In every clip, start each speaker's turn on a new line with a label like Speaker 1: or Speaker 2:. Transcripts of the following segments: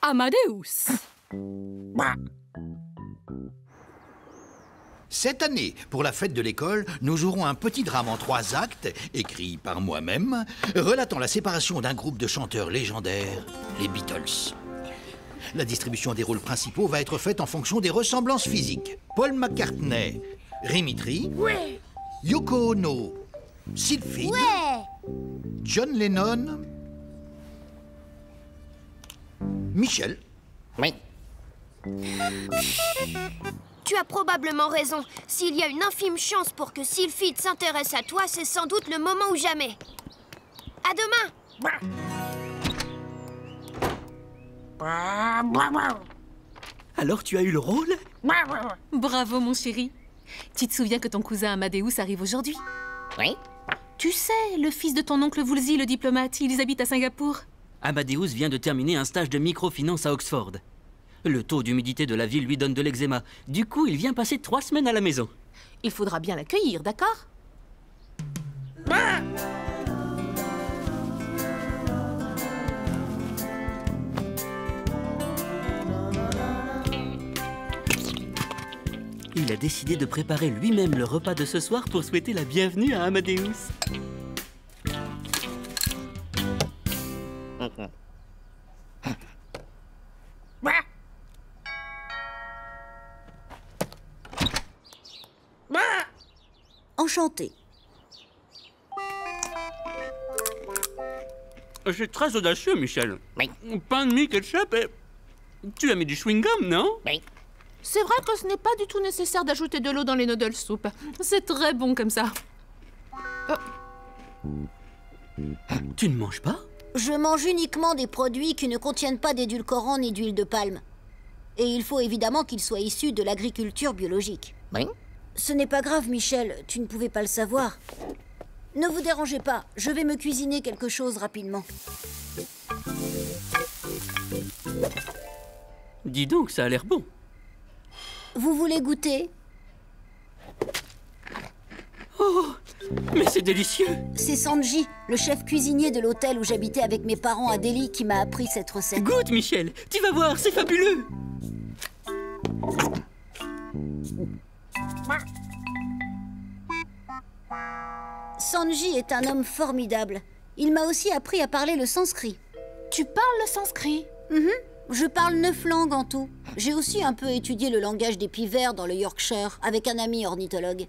Speaker 1: Amadeus.
Speaker 2: Cette année, pour la fête de l'école, nous jouerons un petit drame en 3 actes, écrit par moi-même, relatant la séparation d'un groupe de chanteurs légendaires, les Beatles. La distribution des rôles principaux va être faite en fonction des ressemblances physiques. Paul McCartney, Dimitri,
Speaker 3: Ouais.
Speaker 2: Yoko Ono, Sylphide,
Speaker 3: Ouais.
Speaker 2: John Lennon, Michel.
Speaker 4: Oui.
Speaker 3: Tu as probablement raison. S'il y a une infime chance pour que Sylphide s'intéresse à toi, c'est sans doute le moment ou jamais. À demain.
Speaker 5: Alors tu as eu le rôle?
Speaker 1: Bravo, mon chéri. Tu te souviens que ton cousin Amadeus arrive aujourd'hui?
Speaker 4: Oui.
Speaker 1: Tu sais, le fils de ton oncle Woolsey, le diplomate, ils habitent à Singapour.
Speaker 5: Amadeus vient de terminer un stage de microfinance à Oxford. Le taux d'humidité de la ville lui donne de l'eczéma. Du coup, il vient passer 3 semaines à la maison.
Speaker 1: Il faudra bien l'accueillir, d'accord?
Speaker 5: Il a décidé de préparer lui-même le repas de ce soir pour souhaiter la bienvenue à Amadeus.
Speaker 6: Enchanté.
Speaker 5: C'est très audacieux, Michel.
Speaker 4: Oui.
Speaker 5: Pain de mie, ketchup et... Tu as mis du chewing-gum, non?
Speaker 4: Oui.
Speaker 1: C'est vrai que ce n'est pas du tout nécessaire d'ajouter de l'eau dans les noodles soup. C'est très bon comme ça.
Speaker 5: Tu ne manges pas?
Speaker 6: Je mange uniquement des produits qui ne contiennent pas d'édulcorants ni d'huile de palme. Et il faut évidemment qu'ils soient issus de l'agriculture biologique.
Speaker 4: Oui.
Speaker 6: Ce n'est pas grave, Michel, tu ne pouvais pas le savoir. Ne vous dérangez pas, je vais me cuisiner quelque chose rapidement.
Speaker 5: Dis donc, ça a l'air bon.
Speaker 6: Vous voulez goûter?
Speaker 5: Oh, mais c'est délicieux.
Speaker 6: C'est Sanji, le chef cuisinier de l'hôtel où j'habitais avec mes parents à Delhi, qui m'a appris cette recette.
Speaker 5: Goûte, Michel. Tu vas voir, c'est fabuleux.
Speaker 6: Sanji est un homme formidable. Il m'a aussi appris à parler le sanskrit.
Speaker 1: Tu parles le sanskrit?
Speaker 6: Je parle 9 langues en tout. J'ai aussi un peu étudié le langage des pivers dans le Yorkshire avec un ami ornithologue.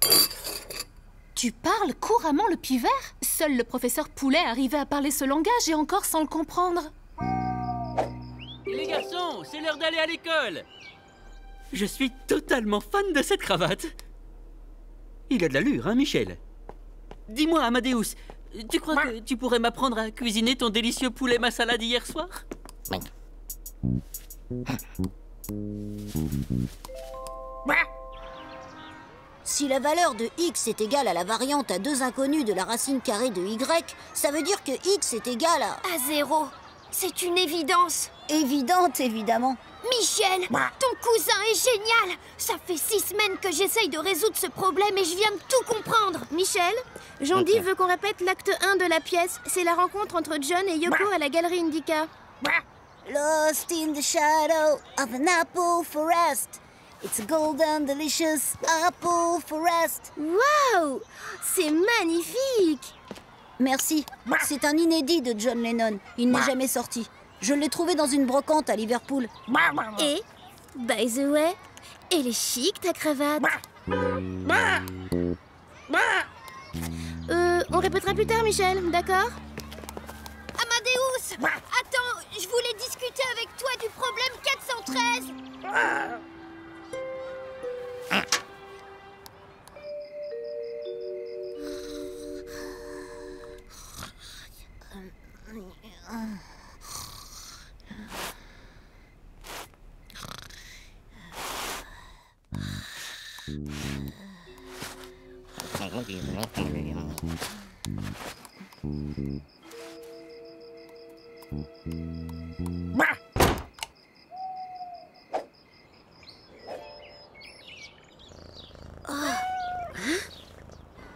Speaker 1: Tu parles couramment le pivert? Seul le professeur Poulet arrivait à parler ce langage et encore sans le comprendre.
Speaker 5: Les garçons, c'est l'heure d'aller à l'école. Je suis totalement fan de cette cravate. Il a de l'allure, hein, Michel? Dis-moi, Amadeus, tu crois que tu pourrais m'apprendre à cuisiner ton délicieux poulet masala d'hier soir?
Speaker 4: Oui.
Speaker 6: Si la valeur de x est égale à la variante à 2 inconnus de la racine carrée de y, ça veut dire que x est égal à...
Speaker 3: À 0. C'est une évidence.
Speaker 6: Évidente, évidemment.
Speaker 3: Michel, ton cousin est génial. Ça fait 6 semaines que j'essaye de résoudre ce problème et je viens de tout comprendre.
Speaker 7: Michel, Jean-Guy veut qu'on répète l'acte 1 de la pièce. C'est la rencontre entre John et Yoko à la galerie Indica.
Speaker 6: Lost in the shadow of an apple forest. It's a golden, delicious apple forest.
Speaker 7: Waouh! C'est magnifique!
Speaker 6: Merci. C'est un inédit de John Lennon. Il n'est jamais sorti. Je l'ai trouvé dans une brocante à Liverpool.
Speaker 7: Et, by the way, elle est chic ta cravate. On répétera plus tard, Michel, d'accord?
Speaker 3: Amadeus! Attends, je voulais discuter avec toi du problème 413.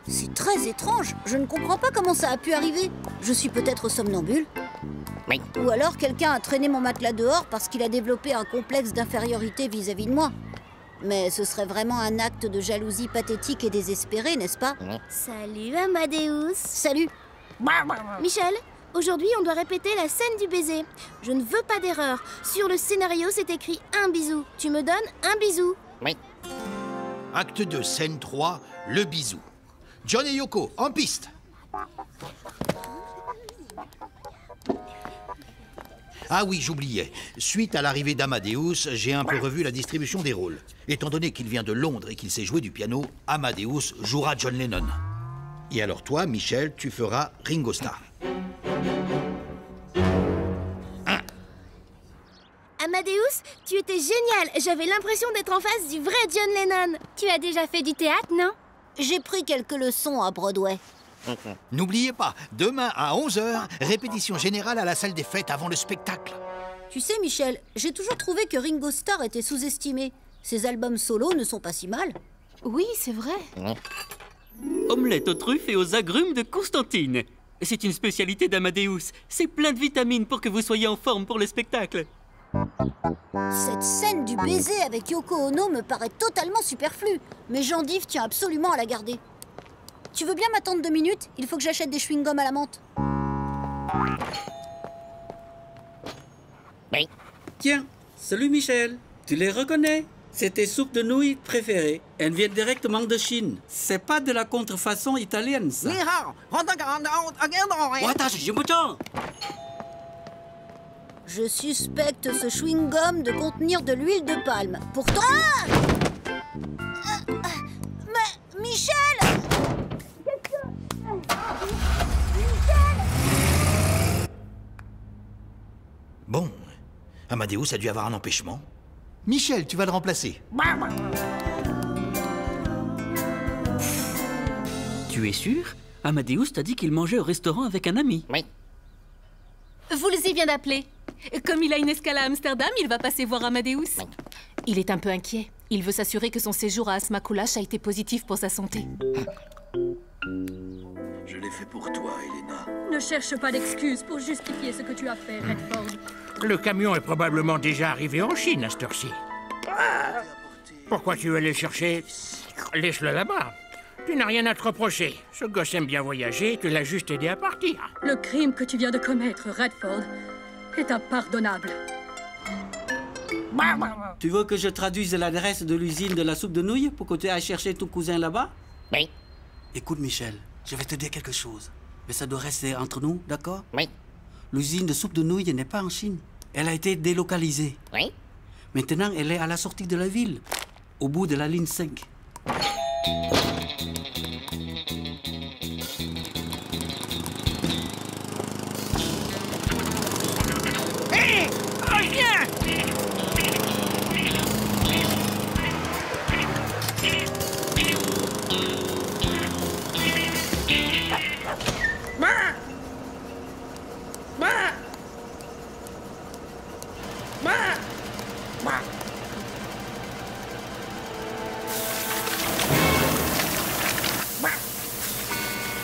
Speaker 6: C'est très étrange. Je ne comprends pas comment ça a pu arriver. Je suis peut-être somnambule. Oui. Ou alors quelqu'un a traîné mon matelas dehors parce qu'il a développé un complexe d'infériorité vis-à-vis de moi. Mais ce serait vraiment un acte de jalousie pathétique et désespéré, n'est-ce pas?
Speaker 7: Salut Amadeus.
Speaker 6: Salut.
Speaker 7: Michel, aujourd'hui on doit répéter la scène du baiser. Je ne veux pas d'erreur. Sur le scénario, c'est écrit un bisou. Tu me donnes un bisou.
Speaker 6: Oui.
Speaker 2: Acte 2, scène 3, le bisou. John et Yoko, en piste. Ah oui, j'oubliais. Suite à l'arrivée d'Amadeus, j'ai un peu revu la distribution des rôles. Étant donné qu'il vient de Londres et qu'il sait jouer du piano, Amadeus jouera John Lennon. Et alors toi, Michel, tu feras Ringo Starr.
Speaker 7: Amadeus, tu étais génial. J'avais l'impression d'être en face du vrai John Lennon. Tu as déjà fait du théâtre, non?
Speaker 6: J'ai pris quelques leçons à Broadway.
Speaker 2: N'oubliez pas, demain à 11h, répétition générale à la salle des fêtes avant le spectacle.
Speaker 6: Tu sais, Michel, j'ai toujours trouvé que Ringo Starr était sous-estimé. Ses albums solo ne sont pas si mal.
Speaker 1: Oui, c'est vrai.
Speaker 5: Omelette aux truffes et aux agrumes de Constantine. C'est une spécialité d'Amadeus. C'est plein de vitamines pour que vous soyez en forme pour le spectacle.
Speaker 6: Cette scène du baiser avec Yoko Ono me paraît totalement superflue. Mais Jean-Dive tient absolument à la garder. Tu veux bien m'attendre 2 minutes? Il faut que j'achète des chewing-gums à la menthe.
Speaker 4: Oui. Tiens, salut Michel. Tu les reconnais? C'est tes soupes de nouilles préférées. Elles viennent directement de Chine. C'est pas de la contrefaçon italienne, ça.
Speaker 6: Je suspecte ce chewing-gum de contenir de l'huile de palme. Pourtant... Mais... Michel!
Speaker 2: Bon, Amadeus a dû avoir un empêchement. Michel, tu vas le remplacer.
Speaker 5: Tu es sûr? Amadeus t'a dit qu'il mangeait au restaurant avec un ami.
Speaker 4: Oui.
Speaker 1: Woolsey vient d'appeler. Comme il a une escale à Amsterdam, il va passer voir Amadeus. Il est un peu inquiet. Il veut s'assurer que son séjour à Asmakulash a été positif pour sa santé.
Speaker 2: Je l'ai fait pour toi, Elena.
Speaker 8: Ne cherche pas d'excuses pour justifier ce que tu as fait, Redford.
Speaker 9: Le camion est probablement déjà arrivé en Chine à cette heure-ci. Pourquoi tu veux aller le chercher? Laisse-le là-bas. Tu n'as rien à te reprocher. Ce gosse aime bien voyager, tu l'as juste aidé à partir.
Speaker 8: Le crime que tu viens de commettre, Redford, est impardonnable.
Speaker 4: Tu veux que je traduise l'adresse de l'usine de la soupe de nouilles pour que tu ailles chercher ton cousin là-bas?
Speaker 10: Oui.
Speaker 4: Écoute, Michel, je vais te dire quelque chose. Mais ça doit rester entre nous, d'accord?
Speaker 10: Oui.
Speaker 4: L'usine de soupe de nouilles n'est pas en Chine. Elle a été délocalisée.
Speaker 10: Oui.
Speaker 4: Maintenant, elle est à la sortie de la ville, au bout de la ligne 5.
Speaker 9: Hé! Reviens!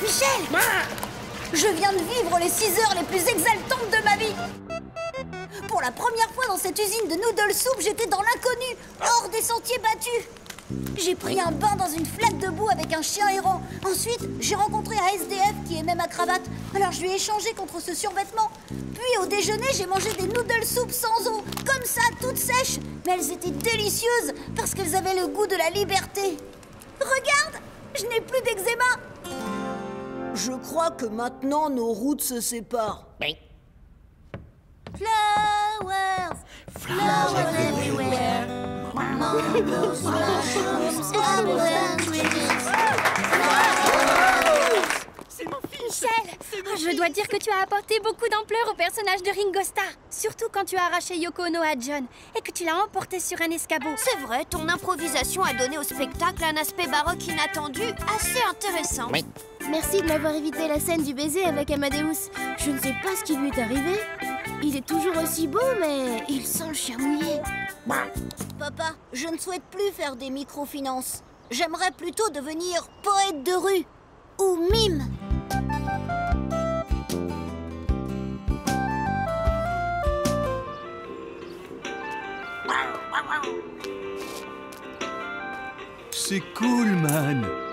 Speaker 6: Michel! Je viens de vivre les 6 heures les plus exaltantes de ma vie. Pour la première fois dans cette usine de noodle soup, j'étais dans l'inconnu, hors des sentiers battus. J'ai pris un bain dans une flaque de boue avec un chien errant. Ensuite, j'ai rencontré un SDF qui aimait ma cravate. Alors je lui ai échangé contre ce survêtement. Puis au déjeuner, j'ai mangé des noodle soup sans eau, comme ça, toutes sèches. Mais elles étaient délicieuses parce qu'elles avaient le goût de la liberté. Regarde, je n'ai plus d'eczéma. Je crois que maintenant nos routes se séparent.
Speaker 10: Oui.
Speaker 6: Flowers, flowers everywhere. Mangoes, mushrooms, apples and trees.
Speaker 5: C'est mon fils!
Speaker 7: Michel, je dois dire que tu as apporté beaucoup d'ampleur au personnage de Ringo Starr. Surtout quand tu as arraché Yoko Ono à John et que tu l'as emporté sur un escabeau.
Speaker 3: C'est vrai, ton improvisation a donné au spectacle un aspect baroque inattendu, assez intéressant.
Speaker 10: Oui.
Speaker 7: Merci de m'avoir évité la scène du baiser avec Amadeus. Je ne sais pas ce qui lui est arrivé. Il est toujours aussi beau, mais il sent le chien mouillé.
Speaker 6: Papa, je ne souhaite plus faire des microfinances. J'aimerais plutôt devenir poète de rue ou mime.
Speaker 10: C'est cool, man.